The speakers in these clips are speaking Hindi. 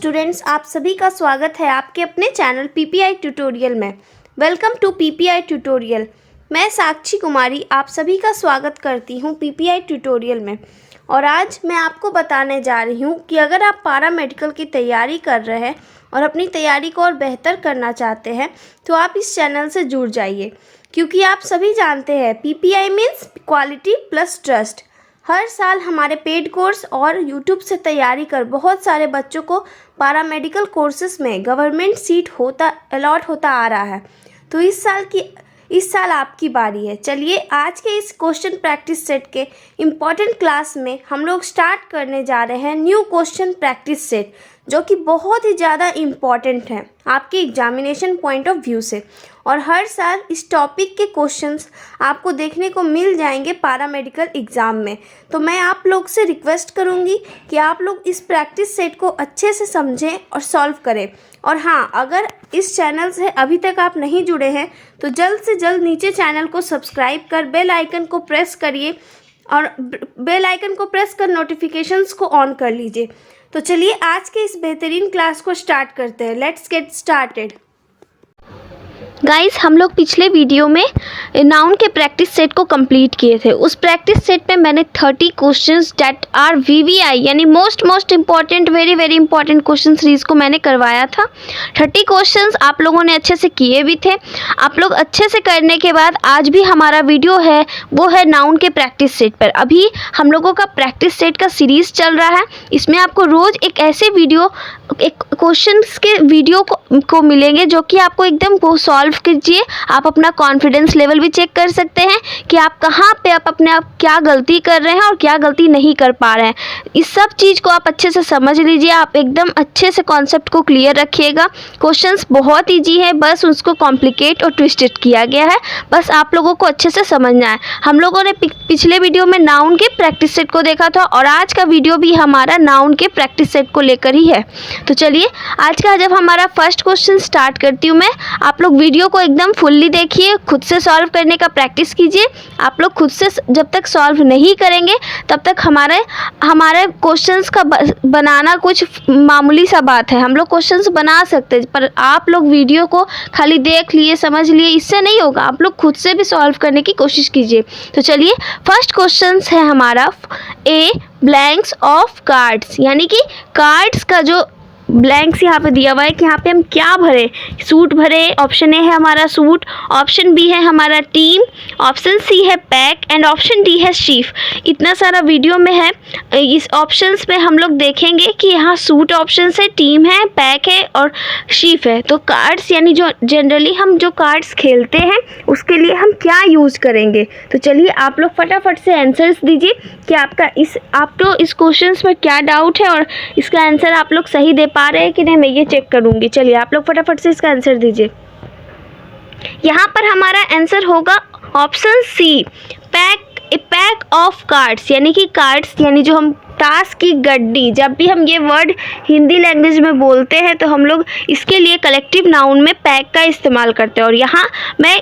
स्टूडेंट्स, आप सभी का स्वागत है आपके अपने चैनल पीपीआई ट्यूटोरियल में। Welcome to PPI tutorial. मैं साक्षी कुमारी आप सभी का स्वागत करती हूं पीपीआई ट्यूटोरियल में। और आज मैं आपको बताने जा रही हूं कि अगर आप पारा मेडिकल की तैयारी कर रहे हैं और अपनी तैयारी को और बेहतर करना चाहते हैं तो आप इस चैनल से जुड़ जाइए, क्योंकि आप सभी जानते हैं PPI means quality plus trust. हर साल हमारे पेड कोर्स और यूट्यूब से तैयारी कर बहुत सारे बच्चों को पारामेडिकल कोर्सेज में गवर्नमेंट सीट अलॉट होता आ रहा है। तो इस साल आपकी बारी है। चलिए आज के इस क्वेश्चन प्रैक्टिस सेट के इम्पॉर्टेंट क्लास में हम लोग स्टार्ट करने जा रहे हैं न्यू क्वेश्चन प्रैक्टिस सेट, जो कि बहुत ही ज़्यादा इम्पॉर्टेंट है आपके एग्जामिनेशन पॉइंट ऑफ व्यू से। और हर साल इस टॉपिक के क्वेश्चंस आपको देखने को मिल जाएंगे पारामेडिकल एग्ज़ाम में। तो मैं आप लोग से रिक्वेस्ट करूंगी कि आप लोग इस प्रैक्टिस सेट को अच्छे से समझें और सॉल्व करें। और हाँ, अगर इस चैनल से अभी तक आप नहीं जुड़े हैं तो जल्द से जल्द नीचे चैनल को सब्सक्राइब कर बेल आइकन को प्रेस करिए और बेल आइकन को प्रेस कर नोटिफिकेशंस को ऑन कर लीजिए। तो चलिए आज के इस बेहतरीन क्लास को स्टार्ट करते हैं। Let's get started. गाइस, हम लोग पिछले वीडियो में नाउन के प्रैक्टिस सेट को कंप्लीट किए थे। उस प्रैक्टिस सेट में मैंने 30 क्वेश्चंस दैट आर वीवीआई यानी most important very important question series को मैंने करवाया था। 30 क्वेश्चंस आप लोगों ने अच्छे से किए भी थे। आप लोग अच्छे से करने के बाद आज भी हमारा वीडियो है वो है नाउन के प्रैक्टिस सेट पर। अभी हम लोगों का प्रैक्टिस सेट का सीरीज चल रहा है। इसमें आपको रोज़ एक ऐसे वीडियो क्वेश्चंस के वीडियो को मिलेंगे जो कि आपको एकदम वो सॉल्व कीजिए। आप अपना कॉन्फिडेंस लेवल भी चेक कर सकते हैं कि आप कहाँ पे अपने आप क्या गलती कर रहे हैं और क्या गलती नहीं कर पा रहे हैं। इस सब चीज़ को आप अच्छे से समझ लीजिए। आप एकदम अच्छे से कॉन्सेप्ट को क्लियर रखिएगा। क्वेश्चंस बहुत ईजी है, बस उसको कॉम्प्लिकेट और ट्विस्टेड किया गया है। बस आप लोगों को अच्छे से समझना है। हम लोगों ने पिछले वीडियो में नाउन के प्रैक्टिस सेट को देखा था और आज का वीडियो भी हमारा नाउन के प्रैक्टिस सेट को लेकर ही है। तो चलिए आज का जब हमारा फर्स्ट क्वेश्चन स्टार्ट करती हूँ मैं। आप लोग वीडियो को एकदम फुल्ली देखिए, खुद से सॉल्व करने का प्रैक्टिस कीजिए। आप लोग खुद से जब तक सॉल्व नहीं करेंगे तब तक हमारे क्वेश्चंस का बनाना कुछ मामूली सा बात है। हम लोग क्वेश्चंस बना सकते हैं, पर आप लोग वीडियो को खाली देख लिए समझ लिए इससे नहीं होगा। आप लोग खुद से भी सॉल्व करने की कोशिश कीजिए। तो चलिए फर्स्ट क्वेश्चन है हमारा ए ब्लैंक्स ऑफ कार्ड्स, यानी कि कार्ड्स का जो ब्लैंक्स यहाँ पे दिया हुआ है कि यहाँ पे हम क्या भरे, सूट भरे। ऑप्शन ए है हमारा सूट, ऑप्शन बी है हमारा टीम, ऑप्शन सी है पैक एंड ऑप्शन डी है शीफ। इतना सारा वीडियो में है। इस ऑप्शंस में हम लोग देखेंगे कि यहाँ सूट ऑप्शन है, टीम है, पैक है और शीफ है। तो कार्ड्स यानी जो जनरली हम जो कार्ड्स खेलते हैं उसके लिए हम क्या यूज़ करेंगे। तो चलिए आप लोग फटाफट से आंसर्स दीजिए कि आपको इस क्वेश्चन में क्या डाउट है और इसका आंसर आप लोग सही दे पा रहे हैं कि नहीं, मैं ये चेक करूंगी। चलिए आप लोग फटाफट से इसका आंसर दीजिए। यहाँ पर हमारा आंसर होगा option C, pack of cards, यानी कि कार्ड्स यानी जो हम ताश की गड्डी। जब भी हम ये वर्ड हिंदी लैंग्वेज में बोलते हैं तो हम लोग इसके लिए कलेक्टिव नाउन में पैक का इस्तेमाल करते हैं। और यहाँ मैं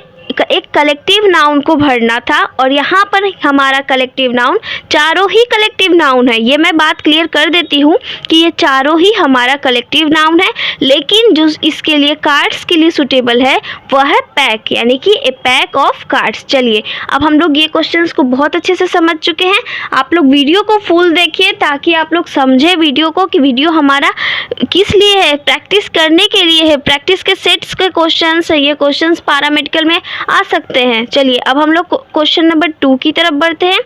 एक कलेक्टिव नाउन को भरना था और यहाँ पर हमारा कलेक्टिव नाउन चारों ही कलेक्टिव नाउन है। ये मैं बात क्लियर कर देती हूँ कि ये चारों ही हमारा कलेक्टिव नाउन है, लेकिन जो इसके लिए कार्ड्स के लिए सुटेबल है वह है पैक, यानी कि ए पैक ऑफ कार्ड्स। चलिए अब हम लोग ये क्वेश्चंस को बहुत अच्छे से समझ चुके हैं। आप लोग वीडियो को फुल देखिए ताकि आप लोग समझे वीडियो को कि वीडियो हमारा किस लिए है, प्रैक्टिस करने के लिए है। प्रैक्टिस के सेट्स के क्वेश्चंस है, ये क्वेश्चंस पारामेडिकल में आ सकते हैं। चलिए अब हम लोग क्वेश्चन नंबर 2 की तरफ बढ़ते हैं।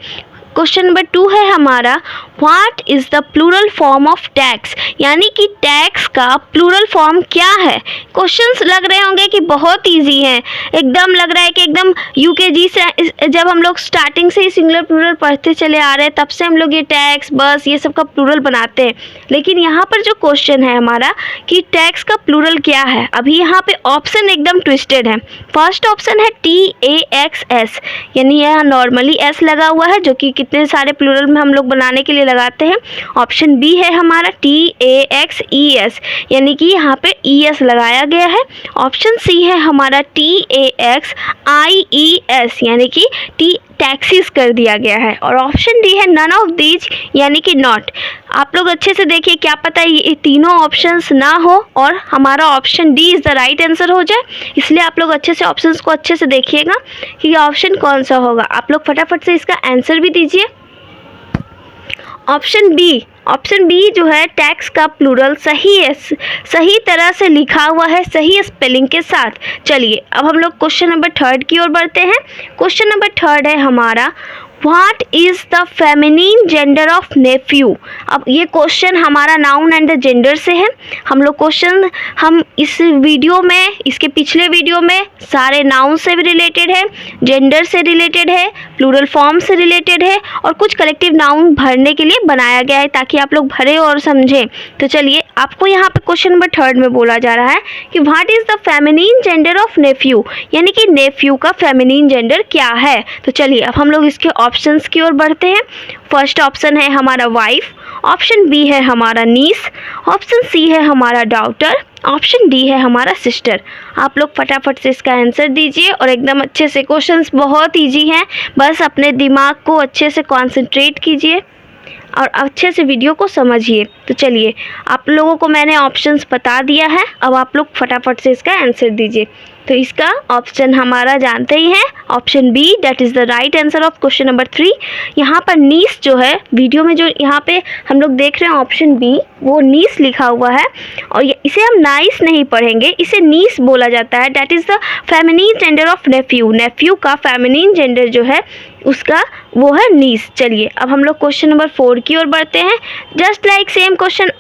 क्वेश्चन नंबर 2 है हमारा what is the plural form of tax, यानी कि टैक्स का प्लूरल फॉर्म क्या है। क्वेश्चंस लग रहे होंगे कि बहुत इजी हैं, एकदम लग रहा है कि एकदम यूकेजी से जब हम लोग स्टार्टिंग से ही सिंगुलर प्लूरल पढ़ते चले आ रहे हैं तब से हम लोग ये टैक्स बस ये सब का प्लूरल बनाते हैं। लेकिन यहाँ पर जो क्वेश्चन है हमारा कि टैक्स का प्लूरल क्या है, अभी यहाँ पे ऑप्शन एकदम ट्विस्टेड है। फर्स्ट ऑप्शन है TAXS, यानी यहाँ नॉर्मली S लगा हुआ है जो कि कितने सारे प्लूरल में हम लोग बनाने के लिए लगाते हैं। ऑप्शन बी है हमारा TAXES, यानी कि यहाँ पे ES लगाया गया है। ऑप्शन सी है हमारा TAXIES, यानी कि टैक्सीज कर दिया गया है। और ऑप्शन डी है नन ऑफ दीज यानी कि नॉट। आप लोग अच्छे से देखिए, क्या पता ये तीनों ऑप्शंस ना हो और हमारा option D is the right answer हो जाए। इसलिए आप लोग अच्छे से ऑप्शंस को अच्छे से देखिएगा कि ये ऑप्शन कौन सा होगा। आप लोग फटाफट से इसका आंसर भी दीजिए। ऑप्शन बी जो है टैक्स का प्लूरल सही है, सही तरह से लिखा हुआ है, सही स्पेलिंग के साथ। चलिए अब हम लोग क्वेश्चन नंबर 3 की ओर बढ़ते हैं। क्वेश्चन नंबर 3 है हमारा, what is the feminine gender of nephew. अब ये क्वेश्चन हमारा नाउन एंड द जेंडर से है। हम लोग क्वेश्चन हम इस वीडियो में, इसके पिछले वीडियो में सारे नाउन से भी रिलेटेड है, जेंडर से रिलेटेड है, प्लूरल फॉर्म से रिलेटेड है और कुछ कलेक्टिव नाउन भरने के लिए बनाया गया है ताकि आप लोग भरे और समझें। तो चलिए आपको यहाँ पे क्वेश्चन नंबर 3 में बोला जा रहा है कि what is the feminine gender of nephew, यानी कि नेफ्यू का फेमिनिन जेंडर क्या है। तो चलिए अब हम लोग इसके ऑप्शंस की ओर बढ़ते हैं। फर्स्ट ऑप्शन है हमारा वाइफ, ऑप्शन बी है हमारा नीस, ऑप्शन सी है हमारा डॉटर, ऑप्शन डी है हमारा सिस्टर। आप लोग फटाफट से इसका आंसर दीजिए और एकदम अच्छे से, क्वेश्चंस बहुत इजी हैं, बस अपने दिमाग को अच्छे से कंसंट्रेट कीजिए और अच्छे से वीडियो को समझिए। तो चलिए आप लोगों को मैंने ऑप्शंस बता दिया है, अब आप लोग फटाफट से इसका आंसर दीजिए। तो इसका ऑप्शन हमारा जानते ही हैं, option B that is the right answer of question number 3। यहाँ पर नीस जो है, वीडियो में जो यहाँ पे हम लोग देख रहे हैं ऑप्शन बी, वो नीस लिखा हुआ है और इसे हम नाइस नहीं पढ़ेंगे, इसे नीस बोला जाता है। That is the feminine gender of nephew. Nephew का फेमिनिन जेंडर जो है उसका वो है नीस। चलिए अब हम लोग क्वेश्चन नंबर 4 की ओर बढ़ते हैं। Just like same question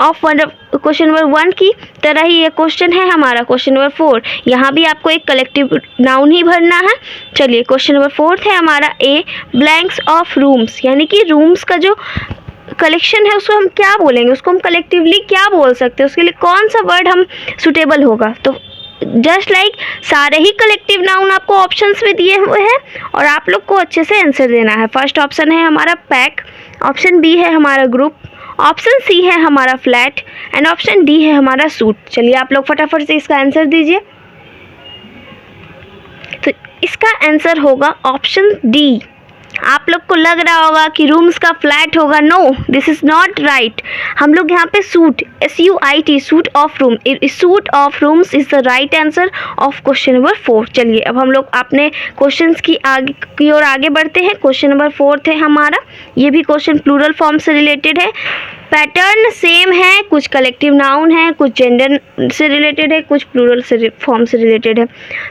number 1 की तरह ही ये क्वेश्चन है हमारा क्वेश्चन नंबर 4। यहाँ भी आपको एक कलेक्टिव नाउन ही भरना है। चलिए क्वेश्चन नंबर 4 है हमारा, ए ब्लैंक्स ऑफ रूम्स, यानी कि रूम्स का जो कलेक्शन है उसको हम क्या बोलेंगे, उसको हम कलेक्टिवली क्या बोल सकते हैं, उसके लिए कौन सा वर्ड हम सुटेबल होगा। तो जस्ट लाइक सारे ही कलेक्टिव नाउन आपको ऑप्शंस में दिए हुए हैं और आप लोग को अच्छे से आंसर देना है। फर्स्ट ऑप्शन है हमारा पैक, ऑप्शन बी है हमारा ग्रुप, ऑप्शन सी है हमारा फ्लैट एंड ऑप्शन डी है हमारा सूट। चलिए आप लोग फटाफट से इसका आंसर दीजिए। तो इसका आंसर होगा ऑप्शन डी। आप लोग को लग रहा होगा कि रूम्स का फ्लैट होगा, no this is not right. हम लोग यहाँ पे suit, SUIT, suit of room, suit of rooms is the right answer of question number 4। चलिए अब हम लोग अपने क्वेश्चंस की ओर आगे बढ़ते हैं। क्वेश्चन नंबर 4 है हमारा, ये भी क्वेश्चन प्लूरल फॉर्म से रिलेटेड है। पैटर्न सेम है, कुछ कलेक्टिव नाउन है, कुछ जेंडर से रिलेटेड है, कुछ प्लूरल से फॉर्म से रिलेटेड है।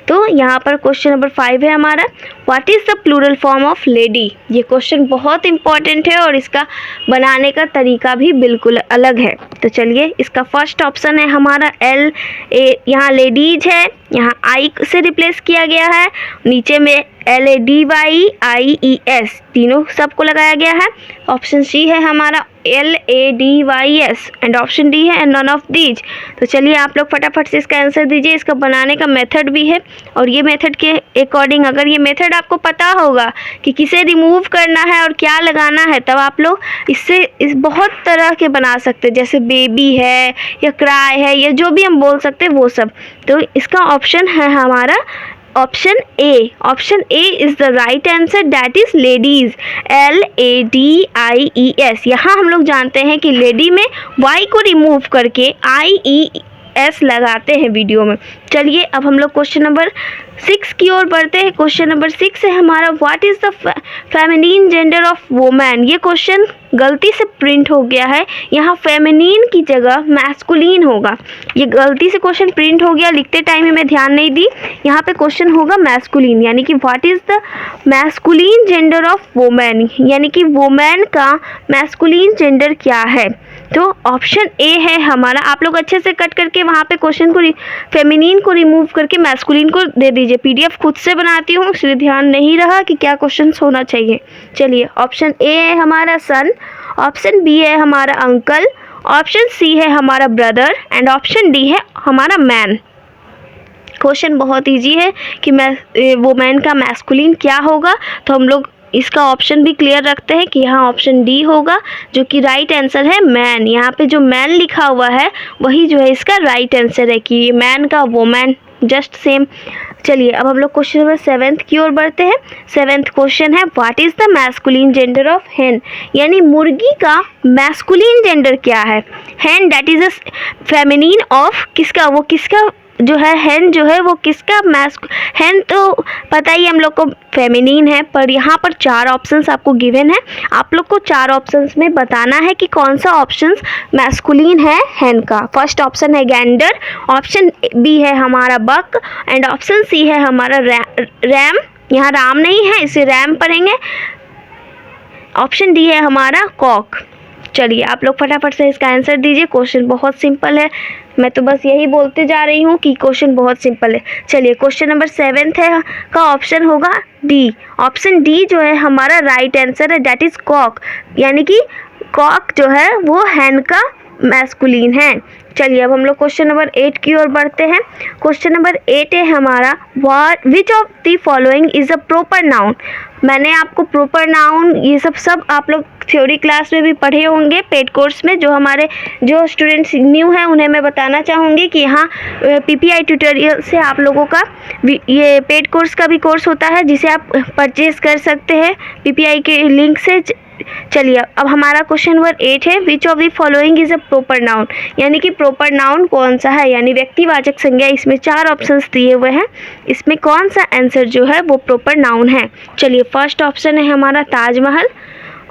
तो यहाँ पर क्वेश्चन नंबर 5 है हमारा, what is the plural form of lady. ये क्वेश्चन बहुत इंपॉर्टेंट है और इसका बनाने का तरीका भी बिल्कुल अलग है। तो चलिए इसका फर्स्ट ऑप्शन है हमारा LA, यहाँ लेडीज है, यहाँ आई से रिप्लेस किया गया है, नीचे में LADYIES, तीनों सबको लगाया गया है। ऑप्शन सी है हमारा LADYS एंड ऑप्शन डी है नन ऑफ दीज। तो चलिए आप लोग फटाफट से इसका आंसर दीजिए। इसका बनाने का मेथड भी है और ये मेथड के अकॉर्डिंग, अगर ये मेथड आपको पता होगा कि किसे रिमूव करना है और क्या लगाना है, तब आप लोग इस बहुत तरह के बना सकते हैं, जैसे बेबी है या क्राई है या जो भी हम बोल सकते हैं वो सब। तो इसका ऑप्शन है हमारा option A. Option A is the right answer, that is ladies, LADIES। यहाँ हम लोग जानते हैं कि लेडी में वाई को रिमूव करके IES लगाते हैं वीडियो में। चलिए अब हम लोग क्वेश्चन नंबर 6 की ओर बढ़ते हैं। क्वेश्चन नंबर 6 है हमारा, what is the feminine gender of women. ये क्वेश्चन गलती से प्रिंट हो गया है, यहाँ फेमिनिन की जगह मैस्कुलिन होगा। ये गलती से क्वेश्चन प्रिंट हो गया, लिखते टाइम में मैं ध्यान नहीं दी, यहाँ पे क्वेश्चन होगा मैस्कुलिन, यानी कि what is the masculine gender of women, यानी कि वुमेन का मैस्कुलिन जेंडर क्या है। तो ऑप्शन ए है हमारा। आप लोग अच्छे से कट करके वहाँ पे क्वेश्चन को फेमिनिन को रिमूव करके मैस्कुलिन को दे दीजिए। PDF खुद से बनाती हूँ इसलिए ध्यान नहीं रहा कि क्या क्वेश्चन होना चाहिए। चलिए ऑप्शन ए है हमारा सन, ऑप्शन बी है हमारा अंकल, ऑप्शन सी है हमारा ब्रदर एंड ऑप्शन डी है हमारा मैन। क्वेश्चन बहुत इजी है कि वुमेन का मैस्कुलिन क्या होगा, तो हम लोग इसका ऑप्शन भी क्लियर रखते हैं कि यहाँ ऑप्शन डी होगा, जो कि राइट आंसर है मैन। यहाँ पे जो मैन लिखा हुआ है वही जो है इसका राइट आंसर है कि मैन का वुमेन जस्ट सेम। चलिए अब हम लोग क्वेश्चन नंबर 7 की ओर बढ़ते हैं। 7th क्वेश्चन है what is the masculine gender of हेन, यानी मुर्गी का मैस्कुलिन जेंडर क्या है। हेन that is a feminine of किसका, वो किसका जो है हेन जो है वो किसका हेन तो पता ही हम लोग को फेमिनिन है, पर यहाँ पर 4 ऑप्शंस आपको गिवन है। आप लोग को 4 ऑप्शंस में बताना है कि कौन सा ऑप्शन मैस्कुलिन है हेन का। फर्स्ट ऑप्शन है गैंडर, ऑप्शन बी है हमारा बक एंड ऑप्शन सी है हमारा रैम, यहाँ राम नहीं है इसे रैम पढ़ेंगे। ऑप्शन डी है हमारा कॉक। चलिए आप लोग फटाफट से इसका आंसर दीजिए। क्वेश्चन बहुत सिंपल है, मैं तो बस यही बोलते जा रही हूँ कि क्वेश्चन बहुत सिंपल है। चलिए क्वेश्चन नंबर 7 है का ऑप्शन होगा डी। ऑप्शन डी जो है हमारा राइट आंसर है, दैट इज कॉक, यानी कि कॉक जो है वो हैन का मैस्कुलिन है। चलिए अब हम लोग क्वेश्चन नंबर 8 की ओर बढ़ते हैं। क्वेश्चन नंबर 8 है हमारा which of the following is a proper noun. मैंने आपको प्रॉपर नाउन ये सब आप लोग थ्योरी क्लास में भी पढ़े होंगे पेड कोर्स में। जो स्टूडेंट्स न्यू हैं उन्हें मैं बताना चाहूँगी कि यहाँ पीपीआई ट्यूटोरियल से आप लोगों का ये पेड कोर्स का भी कोर्स होता है जिसे आप परचेज कर सकते हैं पीपीआई के लिंक से। चलिए अब हमारा क्वेश्चन नंबर 8 है which of the following is a proper noun, यानी कि प्रॉपर नाउन कौन सा है, यानी व्यक्तिवाचक संज्ञा। इसमें 4 ऑप्शंस दिए हुए हैं, इसमें कौन सा आंसर जो है वो प्रॉपर नाउन है। चलिए फर्स्ट ऑप्शन है हमारा ताजमहल,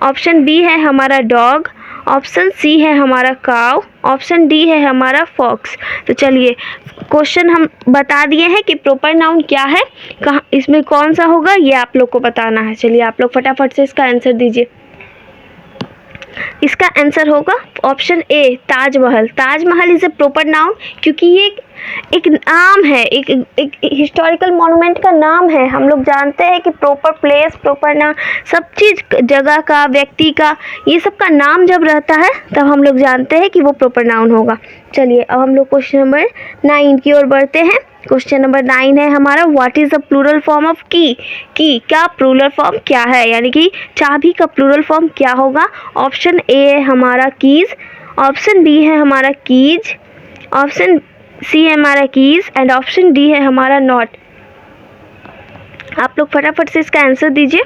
ऑप्शन बी है हमारा डॉग, ऑप्शन सी है हमारा काव, ऑप्शन डी है हमारा फॉक्स। तो चलिए क्वेश्चन हम बता दिए हैं कि प्रॉपर नाउन क्या है, कहाँ इसमें कौन सा होगा ये आप लोग को बताना है। चलिए आप लोग फटाफट से इसका आंसर दीजिए। इसका आंसर होगा option A Taj Mahal. Taj Mahal is a proper noun क्योंकि ये एक नाम है, एक हिस्टोरिकल मॉन्यूमेंट का नाम है। हम लोग जानते हैं कि प्रॉपर प्लेस, प्रॉपर नाम, सब चीज़ जगह का, व्यक्ति का, ये सब का नाम जब रहता है तब हम लोग जानते हैं कि वो प्रॉपर नाउन होगा। चलिए अब हम लोग क्वेश्चन नंबर 9 की ओर बढ़ते हैं। क्वेश्चन नंबर 9 है हमारा what is the plural form of की क्या प्लूरल फॉर्म क्या है, यानी कि चाबी का प्लूरल फॉर्म क्या होगा। ऑप्शन ए है हमारा कीज़, ऑप्शन बी है हमारा कीज, ऑप्शन सी है हमारा कीज़ एंड ऑप्शन डी है हमारा नॉट। आप लोग फटाफट से इसका आंसर दीजिए।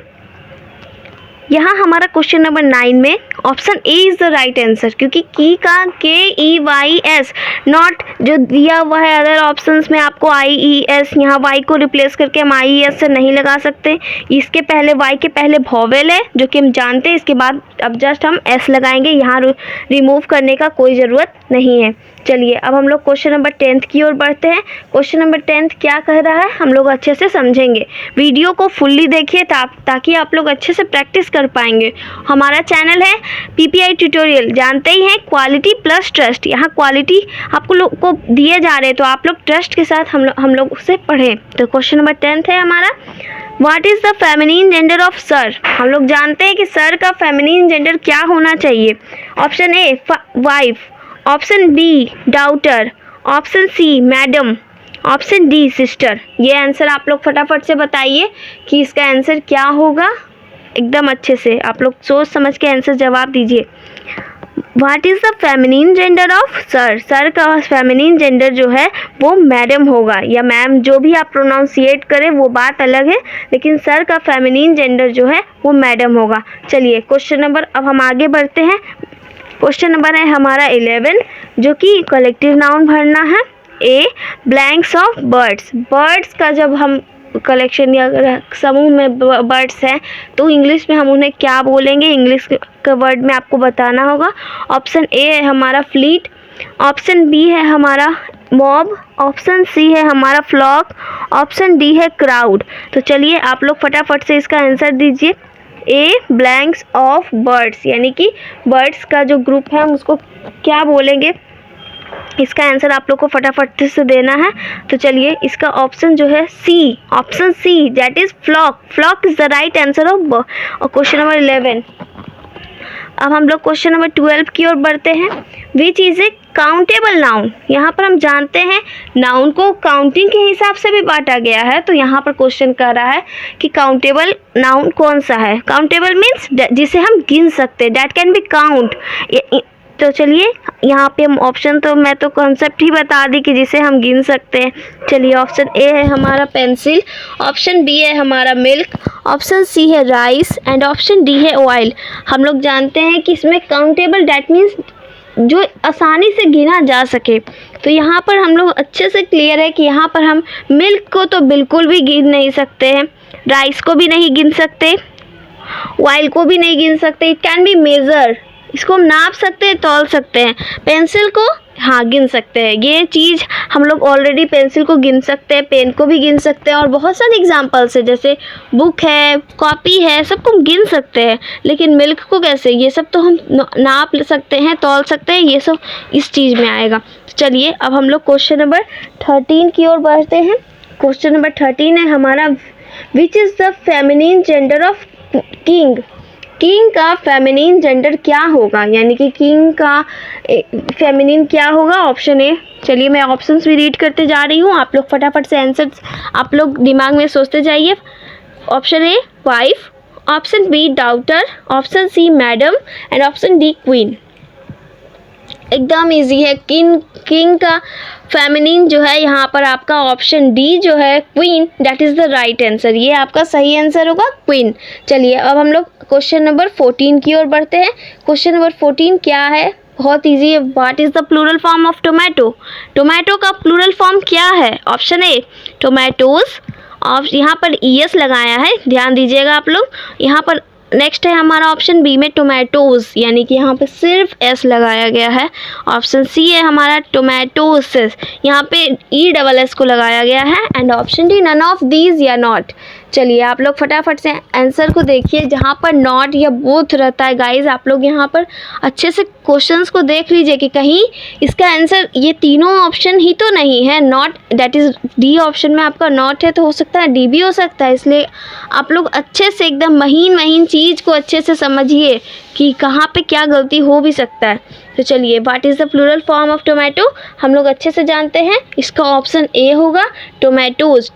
यहाँ हमारा क्वेश्चन नंबर 9 में option A is the right answer, क्योंकि की का KEYS नॉट जो दिया हुआ है अदर ऑप्शंस में आपको IES, यहाँ Y को रिप्लेस करके हम IES से नहीं लगा सकते। इसके पहले Y के पहले वॉवेल है जो कि हम जानते हैं, इसके बाद अब जस्ट हम S लगाएंगे, यहाँ रिमूव करने का कोई ज़रूरत नहीं है। चलिए अब हम लोग क्वेश्चन नंबर 10 की ओर बढ़ते हैं। क्वेश्चन नंबर 10 क्या कह रहा है हम लोग अच्छे से समझेंगे। वीडियो को फुल्ली देखिए ताकि आप लोग अच्छे से प्रैक्टिस कर पाएंगे। हमारा चैनल है पीपीआई ट्यूटोरियल, जानते ही हैं क्वालिटी प्लस ट्रस्ट। यहाँ क्वालिटी आपको लोग को दिए जा रहे हैं तो आप लोग ट्रस्ट के साथ हम लोग उसे पढ़ें। तो क्वेश्चन नंबर 10 है हमारा what is the feminine gender of sir. हम लोग जानते हैं कि सर का फेमिनिन जेंडर क्या होना चाहिए। Option A wife, option B daughter, option C madam, option D sister. ये आंसर आप लोग फटाफट से बताइए कि इसका आंसर क्या होगा। एकदम अच्छे से आप लोग सोच समझ के आंसर जवाब दीजिए। What is the feminine gender of sir. Sir का फेमिनिन जेंडर जो है वो मैडम होगा या मैम, जो भी आप प्रोनाउंसिएट करें वो बात अलग है, लेकिन सर का फेमिनिन जेंडर जो है वो मैडम होगा। चलिए क्वेश्चन नंबर अब हम आगे बढ़ते हैं। क्वेश्चन नंबर है हमारा 11 जो कि कलेक्टिव नाउन भरना है। ए ब्लैंक्स ऑफ बर्ड्स। बर्ड्स का जब हम कलेक्शन या समूह में बर्ड्स हैं तो इंग्लिश में हम उन्हें क्या बोलेंगे, इंग्लिश के वर्ड में आपको बताना होगा। ऑप्शन ए है हमारा फ्लीट, ऑप्शन बी है हमारा मॉब, ऑप्शन सी है हमारा फ्लॉक, ऑप्शन डी है क्राउड। तो चलिए आप लोग फटाफट से इसका आंसर दीजिए। ए ब्लैंक्स ऑफ बर्ड्स, यानी कि बर्ड्स का जो ग्रुप है हम उसको क्या बोलेंगे, इसका आंसर आप लोग को फटाफट से देना है। तो चलिए इसका ऑप्शन जो है C, option C that is flock. Flock is the right answer of question number 11। अब हम लोग क्वेश्चन नंबर 12 की ओर बढ़ते हैं। Which is a countable noun. यहाँ पर हम जानते हैं नाउन को काउंटिंग के हिसाब से भी बांटा गया है, तो यहाँ पर क्वेश्चन कर रहा है कि काउंटेबल नाउन कौन सा है। काउंटेबल मीन्स जिसे हम गिन सकते हैं, डैट कैन बी काउंट। तो चलिए यहाँ पे हम ऑप्शन, तो मैं तो कॉन्सेप्ट ही बता दी कि जिसे हम गिन सकते हैं। चलिए ऑप्शन ए है हमारा पेंसिल, ऑप्शन बी है हमारा मिल्क, ऑप्शन सी है राइस एंड ऑप्शन डी है ऑयल। हम लोग जानते हैं कि इसमें काउंटेबल डैट मीन्स जो आसानी से गिना जा सके। तो यहाँ पर हम लोग अच्छे से क्लियर है कि यहाँ पर हम मिल्क को तो बिल्कुल भी गिन नहीं सकते हैं, राइस को भी नहीं गिन सकते, ऑयल को भी नहीं गिन सकते। इट कैन बी मेजर, इसको हम नाप सकते हैं, तौल सकते हैं। पेंसिल को हाँ गिन सकते हैं, ये चीज़ हम लोग ऑलरेडी पेंसिल को गिन सकते हैं, पेन को भी गिन सकते हैं और बहुत सारे एग्जांपल्स है जैसे बुक है, कॉपी है, सबको हम गिन सकते हैं। लेकिन मिल्क को कैसे, ये सब तो हम नाप सकते हैं, तौल सकते हैं, ये सब इस चीज़ में आएगा। चलिए अब हम लोग क्वेश्चन नंबर 13 की ओर बढ़ते हैं। क्वेश्चन नंबर 13 है हमारा, which is the feminine gender of king. King का फेमिनिन जेंडर क्या होगा, यानी कि किंग का फेमिनिन क्या होगा। ऑप्शन ए, चलिए मैं ऑप्शंस भी रीड करते जा रही हूँ, आप लोग फटाफट से आंसर आप लोग दिमाग में सोचते जाइए। Option A wife, option B daughter, option C madam and option D queen. एकदम इजी है, किंग का फेमिनिन जो है यहाँ पर आपका ऑप्शन डी जो है queen, that is the right answer. ये आपका सही आंसर होगा क्वीन। चलिए अब हम लोग क्वेश्चन नंबर 14 की ओर बढ़ते हैं। क्वेश्चन नंबर 14 क्या है, बहुत इजी है। What is the plural form of tomato. Tomato का प्लूरल फॉर्म क्या है। ऑप्शन ए टोमेटोज, और यहाँ पर ईएस लगाया है, ध्यान दीजिएगा आप लोग। यहाँ पर नेक्स्ट है हमारा ऑप्शन बी में टोमेटोज़, यानी कि यहाँ पे सिर्फ एस लगाया गया है। ऑप्शन सी है हमारा टोमेटोसिस, यहाँ पे ई डबल एस को लगाया गया है। And option D none of these या नॉट। चलिए आप लोग फटाफट से आंसर को देखिए, जहाँ पर नॉट या बोथ रहता है गाइज, आप लोग यहाँ पर अच्छे से क्वेश्चंस को देख लीजिए कि कहीं इसका आंसर ये तीनों ऑप्शन ही तो नहीं है। Not that is D option में आपका नॉट है, तो हो सकता है डी भी हो सकता है। इसलिए आप लोग अच्छे से एकदम महीन चीज़ को अच्छे से समझिए कि कहाँ पे क्या गलती हो भी सकता है। तो चलिए what is the plural form of tomato हम लोग अच्छे से जानते हैं, इसका ऑप्शन ए होगा टोमेटोज़,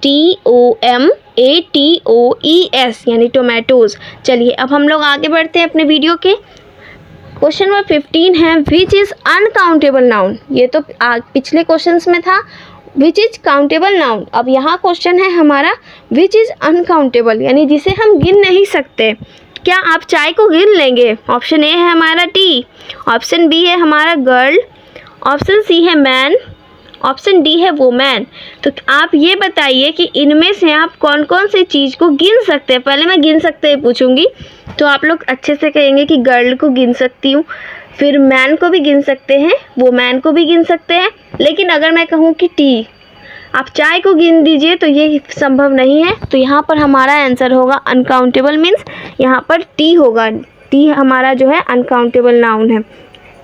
TOMATOES यानी टोमेटोज़। चलिए अब हम लोग आगे बढ़ते हैं अपने वीडियो के। क्वेश्चन नंबर 15 है, विच इज़ अनकाउंटेबल नाउन। ये तो पिछले क्वेश्चंस में था विच इज़ काउंटेबल नाउन। अब यहाँ क्वेश्चन है हमारा विच इज़ अनकाउंटेबल, यानी जिसे हम गिन नहीं सकते। क्या आप चाय को गिन लेंगे। ऑप्शन ए है हमारा टी, ऑप्शन बी है हमारा गर्ल, ऑप्शन सी है मैन, ऑप्शन डी है वुमेन। तो आप ये बताइए कि इनमें से आप कौन कौन सी चीज़ को गिन सकते हैं। पहले मैं गिन सकते हैं पूछूंगी, तो आप लोग अच्छे से कहेंगे कि गर्ल को गिन सकती हूँ, फिर मैन को भी गिन सकते हैं, वुमेन को भी गिन सकते हैं। लेकिन अगर मैं कहूँ कि टी, आप चाय को गिन दीजिए, तो ये संभव नहीं है। तो यहाँ पर हमारा आंसर होगा अनकाउंटेबल, मीन्स यहाँ पर टी होगा। टी हमारा जो है अनकाउंटेबल नाउन है।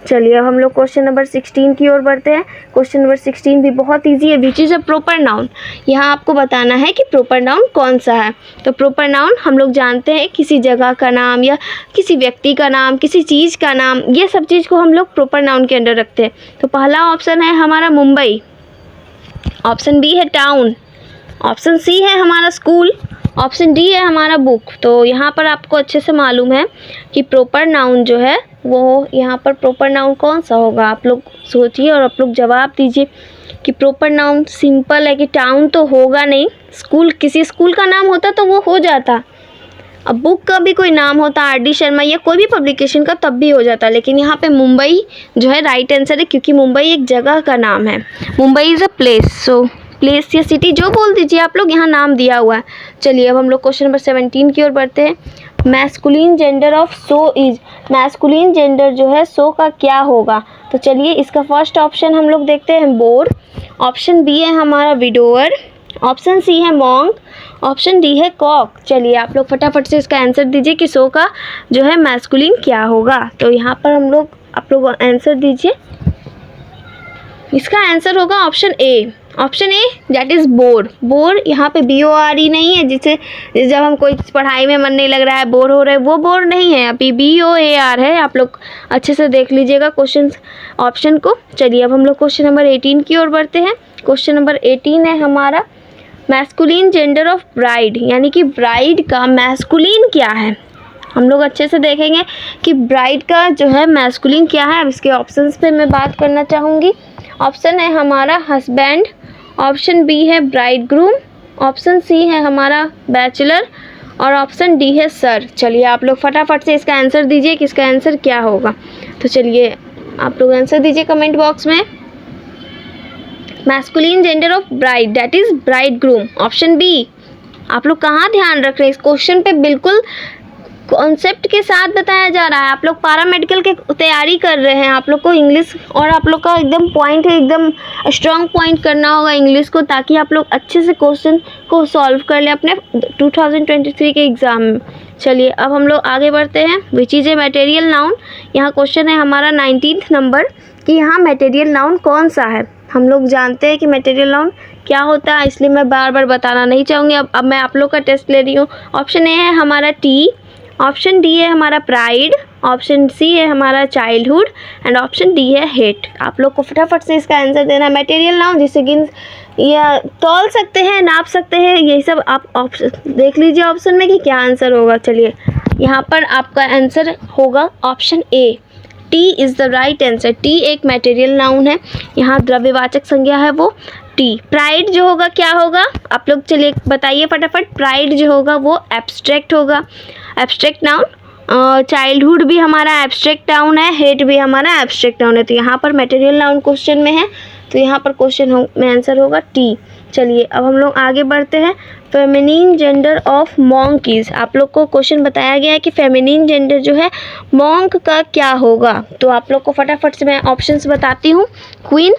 चलिए अब हम लोग क्वेश्चन नंबर 16 की ओर बढ़ते हैं। क्वेश्चन नंबर 16 भी बहुत इजी है, which is a proper noun. यहाँ आपको बताना है कि प्रॉपर नाउन कौन सा है। तो प्रॉपर नाउन हम लोग जानते हैं किसी जगह का नाम या किसी व्यक्ति का नाम, किसी चीज़ का नाम, ये सब चीज़ को हम लोग प्रॉपर नाउन के अंडर रखते हैं। तो पहला ऑप्शन है हमारा मुंबई, ऑप्शन बी है टाउन, ऑप्शन सी है हमारा स्कूल, ऑप्शन डी है हमारा बुक। तो यहाँ पर आपको अच्छे से मालूम है कि प्रॉपर नाउन जो है वो यहाँ पर प्रॉपर नाउन कौन सा होगा। आप लोग सोचिए और आप लोग जवाब दीजिए कि प्रॉपर नाउन सिंपल है कि टाउन तो होगा नहीं, स्कूल किसी स्कूल का नाम होता तो वो हो जाता। अब बुक का भी कोई नाम होता, आर.डी. शर्मा या कोई भी पब्लिकेशन का, तब भी हो जाता। लेकिन यहाँ पे मुंबई जो है राइट आंसर है, क्योंकि मुंबई एक जगह का नाम है। Mumbai is a place, so place या सिटी जो बोल दीजिए आप लोग, यहाँ नाम दिया हुआ है। चलिए अब हम लोग क्वेश्चन नंबर 17 की ओर बढ़ते हैं। Masculine gender of so is. Masculine gender जो है सो का क्या होगा। तो चलिए इसका फर्स्ट ऑप्शन हम लोग देखते हैं बोर, ऑप्शन बी है हमारा विडोअर, ऑप्शन सी है मॉन्क, ऑप्शन डी है कॉक। चलिए आप लोग फटाफट से इसका आंसर दीजिए कि सो का जो है मैस्कुलिन क्या होगा। तो यहाँ पर आप लोग आंसर दीजिए। इसका आंसर होगा option A, option A that is bore. Bore यहाँ पे BORE नहीं है, जिसे जब हम कोई पढ़ाई में मन नहीं लग रहा है, बोर हो रहे हैं, वो बोर नहीं है, अभी BOAR है। आप लोग अच्छे से देख लीजिएगा क्वेश्चन ऑप्शन को। चलिए अब हम लोग क्वेश्चन नंबर 18 की ओर बढ़ते हैं। क्वेश्चन नंबर 18 है हमारा मैस्कुलिन जेंडर ऑफ ब्राइड, यानी कि ब्राइड का मैस्कुलिन क्या है। हम लोग अच्छे से देखेंगे कि ब्राइड का जो है मैस्कुलिन क्या है। अब इसके ऑप्शंस पे मैं बात करना चाहूँगी। ऑप्शन है हमारा हस्बैंड, ऑप्शन बी है ब्राइड ग्रूम, ऑप्शन सी है हमारा बैचलर और ऑप्शन डी है सर। चलिए आप लोग फटाफट से इसका आंसर दीजिए कि इसका आंसर क्या होगा। तो चलिए आप लोग आंसर दीजिए कमेंट बॉक्स में। Masculine gender of bride that is bridegroom, option B. आप लोग कहाँ ध्यान रख रहे हैं, इस क्वेश्चन पे बिल्कुल कॉन्सेप्ट के साथ बताया जा रहा है। आप लोग पैरामेडिकल के तैयारी कर रहे हैं, आप लोग को इंग्लिश और आप लोग का एकदम पॉइंट है, एकदम स्ट्रॉन्ग पॉइंट करना होगा इंग्लिश को, ताकि आप लोग अच्छे से क्वेश्चन को सॉल्व कर ले अपने 2023 के एग्ज़ाम में। चलिए अब हम लोग आगे बढ़ते हैं। Which is a material noun. यहाँ क्वेश्चन है हमारा 19th नंबर कि यहाँ मटेरियल नाउन कौन सा है। हम लोग जानते हैं कि मटेरियल नाउन क्या होता है, इसलिए मैं बार बार बताना नहीं चाहूँगी। अब मैं आप लोग का टेस्ट ले रही हूँ। ऑप्शन ए है हमारा टी, ऑप्शन डी है हमारा प्राइड, ऑप्शन सी है हमारा चाइल्डहुड एंड ऑप्शन डी है हेट। आप लोग को फटाफट से इसका आंसर देना है। मटेरियल नाउन जिसे गिन या तौल सकते हैं, नाप सकते हैं, यही सब आप ऑप्शन देख लीजिए ऑप्शन में कि क्या आंसर होगा। चलिए यहाँ पर आपका आंसर होगा option A, T is the right answer. T एक मटेरियल नाउन है, यहाँ द्रव्यवाचक संज्ञा है वो टी। प्राइड जो होगा क्या होगा, आप लोग चलिए बताइए फटाफट। प्राइड जो होगा वो एब्स्ट्रैक्ट होगा, एब्स्ट्रैक्ट नाउन। चाइल्डहुड भी हमारा एब्स्ट्रैक्ट नाउन है, हेट भी हमारा एब्स्ट्रैक्ट नाउन है। तो यहाँ पर मटेरियल नाउन क्वेश्चन में है, तो यहाँ पर क्वेश्चन में आंसर होगा टी। चलिए अब हम लोग आगे बढ़ते हैं। Feminine gender of monkeys. आप लोग को क्वेश्चन बताया गया है कि फेमिनिन जेंडर जो है मॉन्क का क्या होगा। तो आप लोग को फटाफट से मैं ऑप्शंस बताती हूँ। क्वीन,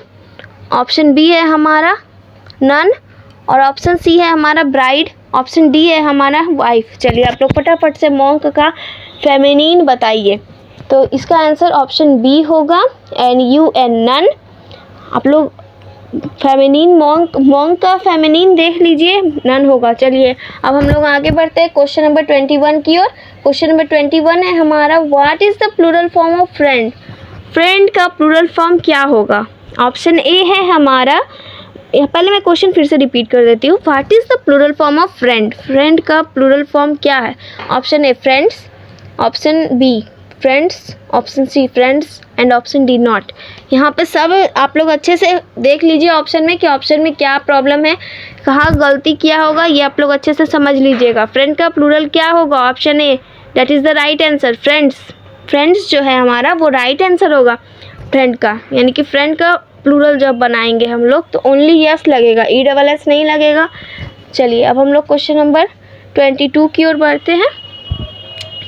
ऑप्शन बी है हमारा नन और ऑप्शन सी है हमारा ब्राइड, ऑप्शन डी है हमारा वाइफ। चलिए आप लोग फटाफट से मॉन्क का फेमिनिन बताइए। तो इसका आंसर ऑप्शन बी होगा, NUN नन। आप लोग फेमिनिन मॉन्क का फेमिनिन देख लीजिए, नन होगा। चलिए अब हम लोग आगे बढ़ते हैं क्वेश्चन नंबर 21 की ओर। क्वेश्चन नंबर 21 है हमारा what is the plural form of friend. Friend का प्लूरल फॉर्म क्या होगा। ऑप्शन ए है हमारा, पहले मैं क्वेश्चन फिर से रिपीट कर देती हूँ। What is the plural form of friend. Friend का प्लूरल फॉर्म क्या है। Option A friends, option B friends, option C friends and option D not. यहाँ पे सब आप लोग अच्छे से देख लीजिए ऑप्शन में कि ऑप्शन में क्या प्रॉब्लम है, कहाँ गलती किया होगा, ये आप लोग अच्छे से समझ लीजिएगा। फ्रेंड का प्लूरल क्या होगा, option A that is the right answer friends. Friends जो है हमारा वो राइट आंसर होगा फ्रेंड का, यानी कि फ्रेंड का प्लूरल जब बनाएंगे हम लोग तो ओनली यस लगेगा, ESS नहीं लगेगा। चलिए अब हम लोग क्वेश्चन नंबर 22 की ओर बढ़ते हैं।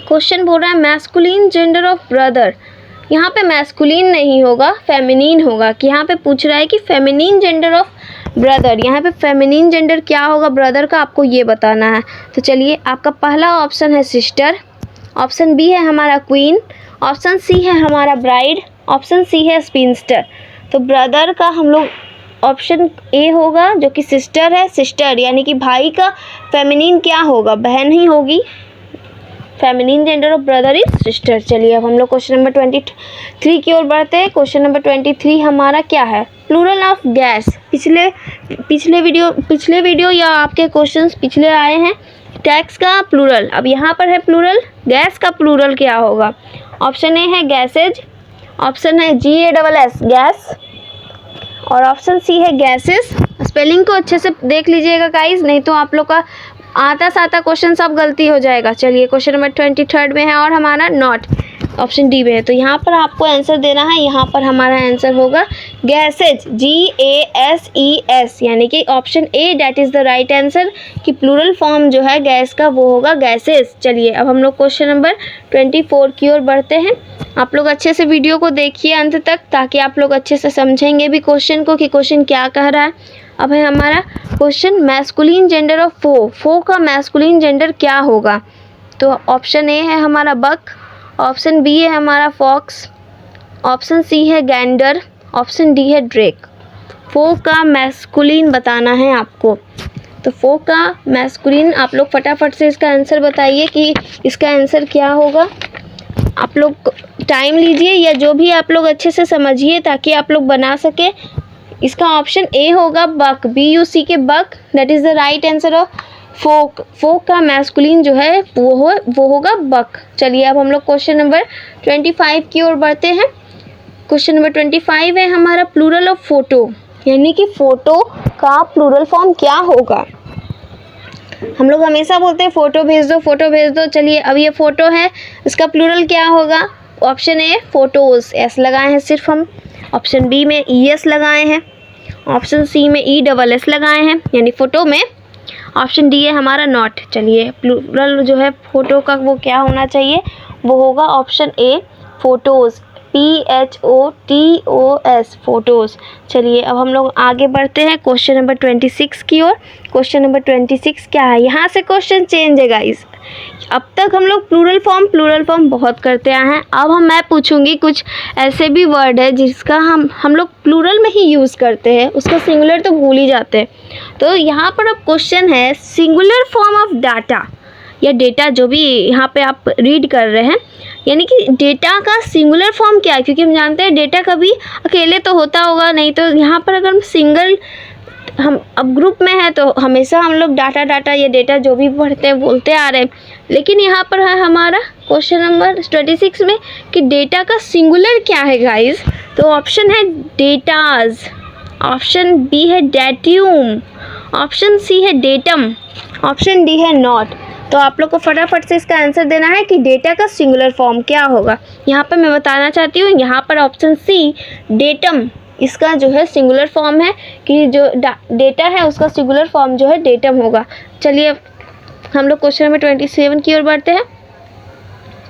क्वेश्चन बोल रहा है मैस्कुलिन जेंडर ऑफ ब्रदर। यहाँ पे मैस्कुलिन नहीं होगा, फेमिनिन होगा। कि यहाँ पे पूछ रहा है कि फेमिनिन जेंडर ऑफ ब्रदर, यहाँ पे फेमिनिन जेंडर क्या होगा ब्रदर का, आपको ये बताना है। तो चलिए आपका पहला ऑप्शन है सिस्टर, ऑप्शन बी है हमारा क्वीन, ऑप्शन सी है हमारा ब्राइड, ऑप्शन सी है स्पिंस्टर। तो ब्रदर का हम लोग ऑप्शन ए होगा जो कि सिस्टर है। सिस्टर यानी कि भाई का फेमिनिन क्या होगा, बहन ही होगी। Feminine gender of brother is sister. चलिए अब हम लोग क्वेश्चन नंबर 23 की ओर बढ़ते हैं। क्वेश्चन नंबर 23 हमारा क्या है, प्लूरल ऑफ गैस। पिछले वीडियो या आपके क्वेश्चंस पिछले आए हैं टैक्स का प्लूरल। अब यहाँ पर है प्लूरल, गैस का प्लूरल क्या होगा। ऑप्शन ए है गैसेज, ऑप्शन है GASS गैस और ऑप्शन सी है गैसेस। स्पेलिंग को अच्छे से देख लीजिएगा गाइस, नहीं तो आप लोग का आता साता क्वेश्चन सब गलती हो जाएगा। चलिए क्वेश्चन नंबर 23 में है और हमारा नॉट ऑप्शन डी में है। तो यहाँ पर आपको आंसर देना है, यहाँ पर हमारा आंसर होगा गैसेज, GASES, यानी कि option A that is the right answer कि प्लूरल फॉर्म जो है गैस का वो होगा गैसेज। चलिए अब हम लोग क्वेश्चन नंबर 24 की ओर बढ़ते हैं। आप लोग अच्छे से वीडियो को देखिए अंत तक, ताकि आप लोग अच्छे से समझेंगे भी क्वेश्चन को कि क्वेश्चन क्या कह रहा है। अब है हमारा क्वेश्चन मैस्कुलिन जेंडर ऑफ फो का मैस्कुलिन जेंडर क्या होगा। तो ऑप्शन ए है हमारा बक, ऑप्शन बी है हमारा फॉक्स, ऑप्शन सी है गैंडर, ऑप्शन डी है ड्रेक। फो का मैस्कुलिन बताना है आपको। तो फो का मैस्कुलिन आप लोग फटाफट से इसका आंसर बताइए कि इसका आंसर क्या होगा। आप लोग टाइम लीजिए या जो भी आप लोग अच्छे से समझिए ताकि आप लोग बना सके। इसका ऑप्शन ए होगा बक, BUC के buck, that is the right answer of folk का मैस्कुलिन जो है वो होगा बक। चलिए अब हम लोग क्वेश्चन नंबर 25 की ओर बढ़ते हैं। क्वेश्चन नंबर 25 है हमारा प्लूरल ऑफ फोटो, यानी कि फोटो का प्लूरल फॉर्म क्या होगा। हम लोग हमेशा बोलते हैं फोटो भेज दो, फोटो भेज दो। चलिए अब ये फोटो है, इसका प्लूरल क्या होगा। ऑप्शन ए फोटोज़, एस लगाए हैं सिर्फ हम। ऑप्शन बी में ई एस लगाए हैं। ऑप्शन सी में ई डबल एस लगाए हैं, यानी फ़ोटो में। ऑप्शन डी है हमारा नॉट। चलिए प्लूरल जो है फोटो का वो क्या होना चाहिए, वो होगा option A photos, PHOTOS, photos. चलिए अब हम लोग आगे बढ़ते हैं क्वेश्चन नंबर 26 की ओर। क्वेश्चन नंबर 26 क्या है, यहाँ से क्वेश्चन चेंज है गाइस। अब तक हम लोग प्लूरल फॉर्म बहुत करते आए हैं। अब मैं पूछूंगी कुछ ऐसे भी वर्ड है जिसका हम लोग प्लूरल में ही यूज़ करते हैं, उसका सिंगुलर तो भूल ही जाते हैं। तो यहाँ पर अब क्वेश्चन है सिंगुलर फॉर्म ऑफ डाटा या डेटा, जो भी यहाँ पे आप रीड कर रहे हैं, यानी कि डेटा का सिंगुलर फॉर्म क्या है। क्योंकि हम जानते हैं डेटा कभी अकेले तो होता होगा नहीं, तो यहाँ पर अगर हम अब ग्रुप में है तो हमेशा हम लोग डाटा या डेटा जो भी पढ़ते हैं बोलते आ रहे हैं। लेकिन यहाँ पर है हमारा क्वेश्चन नंबर 26 में कि डेटा का सिंगुलर क्या है गाइस। तो ऑप्शन है डेटाज, ऑप्शन बी है डेट्यूम, ऑप्शन सी है डेटम, ऑप्शन डी है नॉट। तो आप लोग को फटाफट से इसका आंसर देना है कि डेटा का सिंगुलर फॉर्म क्या होगा। यहाँ पर मैं बताना चाहती हूँ, यहाँ पर ऑप्शन सी डेटम इसका जो है सिंगुलर फॉर्म है, कि जो डेटा है उसका सिंगुलर फॉर्म जो है डेटम होगा। चलिए हम लोग क्वेश्चन नंबर 27 की ओर बढ़ते हैं।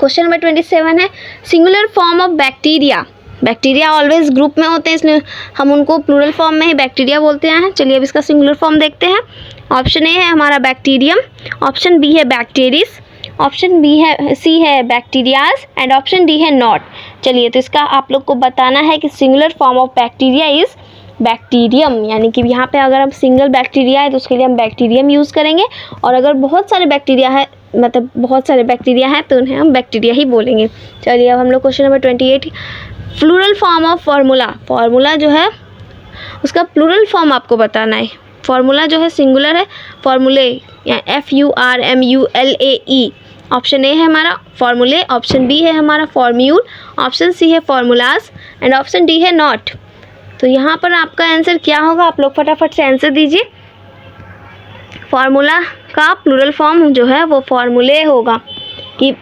क्वेश्चन नंबर 27 है singular form of bacteria. Bacteria always group में होते हैं, इसलिए हम उनको प्लूरल फॉर्म में ही बैक्टीरिया बोलते हैं। चलिए अब इसका सिंगुलर फॉर्म देखते हैं। ऑप्शन ए है हमारा बैक्टीरियम, ऑप्शन बी है बैक्टीरिस, ऑप्शन सी है बैक्टीरियाज एंड ऑप्शन डी है नॉट। चलिए तो इसका आप लोग को बताना है कि singular form of bacteria is bacterium, यानी कि यहाँ पे अगर हम सिंगल बैक्टीरिया है तो उसके लिए हम बैक्टीरियम यूज़ करेंगे, और अगर बहुत सारे बैक्टीरिया है हैं तो उन्हें हम बैक्टीरिया ही बोलेंगे। चलिए अब हम लोग question number 28 plural form of formula जो है उसका प्लूरल फॉर्म आपको बताना है। फार्मूला जो है सिंगुलर है, फार्मूले या FURMULAE। ऑप्शन ए है हमारा फार्मूले, ऑप्शन बी है हमारा फॉर्म्यूल, ऑप्शन सी है फार्मूलाज एंड ऑप्शन डी है नॉट। तो यहाँ पर आपका आंसर क्या होगा, आप लोग फटाफट से आंसर दीजिए। फार्मूला का प्लूरल फॉर्म जो है वो फार्मूले होगा, कि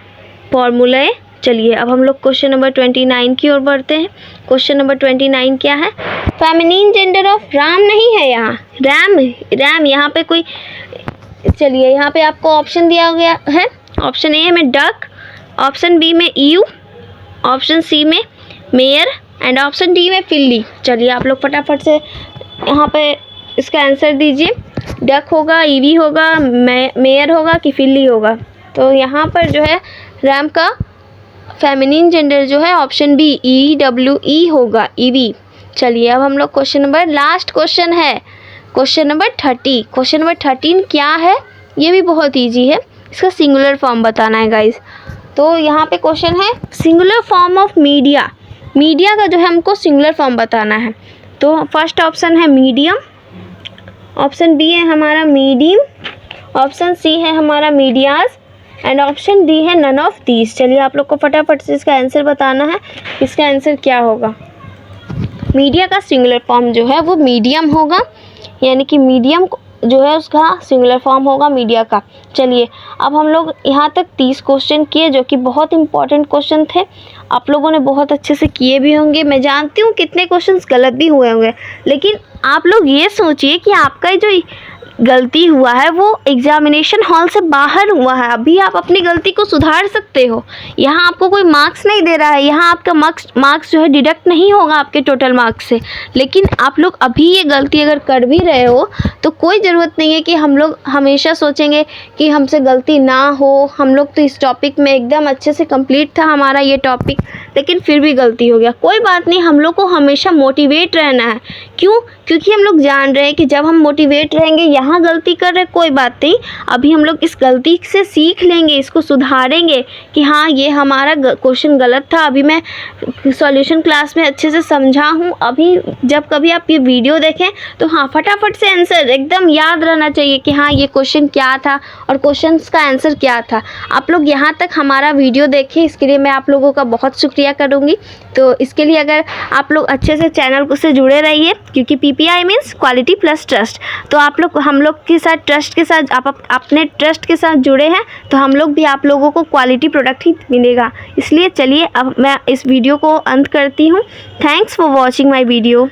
फॉर्मूले। चलिए अब हम लोग क्वेश्चन नंबर 29 की ओर बढ़ते हैं। क्वेश्चन नंबर 29 क्या है, फेमिनिन जेंडर ऑफ राम नहीं है यहाँ, रैम यहाँ पे कोई। चलिए यहाँ पे आपको ऑप्शन दिया गया है, ऑप्शन ए में डक, ऑप्शन बी में ईयू, ऑप्शन सी में मेयर एंड ऑप्शन डी में फिल्ली। चलिए आप लोग फटाफट से यहाँ पे इसका आंसर दीजिए। डक होगा, ईवी होगा, मेयर होगा कि फिल्ली होगा। तो यहाँ पर जो है रैम का फेमिनिन जेंडर जो है ऑप्शन बी EWE होगा, ईवी। चलिए अब हम लोग क्वेश्चन नंबर लास्ट क्वेश्चन है क्वेश्चन नंबर 30। क्वेश्चन नंबर 13 क्या है, ये भी बहुत ईजी है, इसका सिंगुलर फॉर्म बताना है गाइस। तो यहाँ पे क्वेश्चन है सिंगुलर फॉर्म ऑफ मीडिया का जो है हमको सिंगुलर फॉर्म बताना है। तो फर्स्ट ऑप्शन है मीडियम, ऑप्शन बी है हमारा मीडियम, ऑप्शन सी है हमारा मीडियाज एंड ऑप्शन डी है नन ऑफ दीज। चलिए आप लोग को फटाफट से इसका आंसर बताना है, इसका आंसर क्या होगा। मीडिया का सिंगुलर फॉर्म जो है वो मीडियम होगा, यानी कि मीडियम जो है उसका सिंगुलर फॉर्म होगा मीडिया का। चलिए अब हम लोग यहाँ तक 30 क्वेश्चन किए, जो कि बहुत इंपॉर्टेंट क्वेश्चन थे। आप लोगों ने बहुत अच्छे से किए भी होंगे, मैं जानती हूँ कितने क्वेश्चंस गलत भी हुए होंगे, लेकिन आप लोग ये सोचिए कि आपका जो गलती हुआ है वो एग्जामिनेशन हॉल से बाहर हुआ है। अभी आप अपनी गलती को सुधार सकते हो, यहाँ आपको कोई मार्क्स नहीं दे रहा है, यहाँ आपका मार्क्स जो है डिडक्ट नहीं होगा आपके टोटल मार्क्स से। लेकिन आप लोग अभी ये गलती अगर कर भी रहे हो तो कोई ज़रूरत नहीं है कि हम लोग हमेशा सोचेंगे कि हमसे गलती ना हो। हम लोग तो इस टॉपिक में एकदम अच्छे से कंप्लीट था हमारा ये टॉपिक, लेकिन फिर भी गलती हो गया, कोई बात नहीं। हम लोग को हमेशा मोटिवेट रहना है। क्योंकि हम लोग जान रहे हैं कि जब हम मोटिवेट रहेंगे, यहाँ कहाँ गलती कर रहे कोई बात नहीं, अभी हम लोग इस गलती से सीख लेंगे, इसको सुधारेंगे कि हाँ ये हमारा क्वेश्चन गलत था। अभी मैं सॉल्यूशन क्लास में अच्छे से समझा हूँ। अभी जब कभी आप ये वीडियो देखें तो हाँ फटाफट से आंसर एकदम याद रहना चाहिए कि हाँ ये क्वेश्चन क्या था और क्वेश्चंस का आंसर क्या था। आप लोग यहाँ तक हमारा वीडियो देखें, इसके लिए मैं आप लोगों का बहुत शुक्रिया करूँगी। तो इसके लिए अगर आप लोग अच्छे से चैनल से जुड़े रहिए, क्योंकि PPI means quality plus trust. तो आप लोग हम लोग के साथ ट्रस्ट के साथ आप अपने ट्रस्ट के साथ जुड़े हैं तो हम लोग भी आप लोगों को क्वालिटी प्रोडक्ट ही मिलेगा। इसलिए चलिए अब मैं इस वीडियो को अंत करती हूँ। Thanks for watching my video.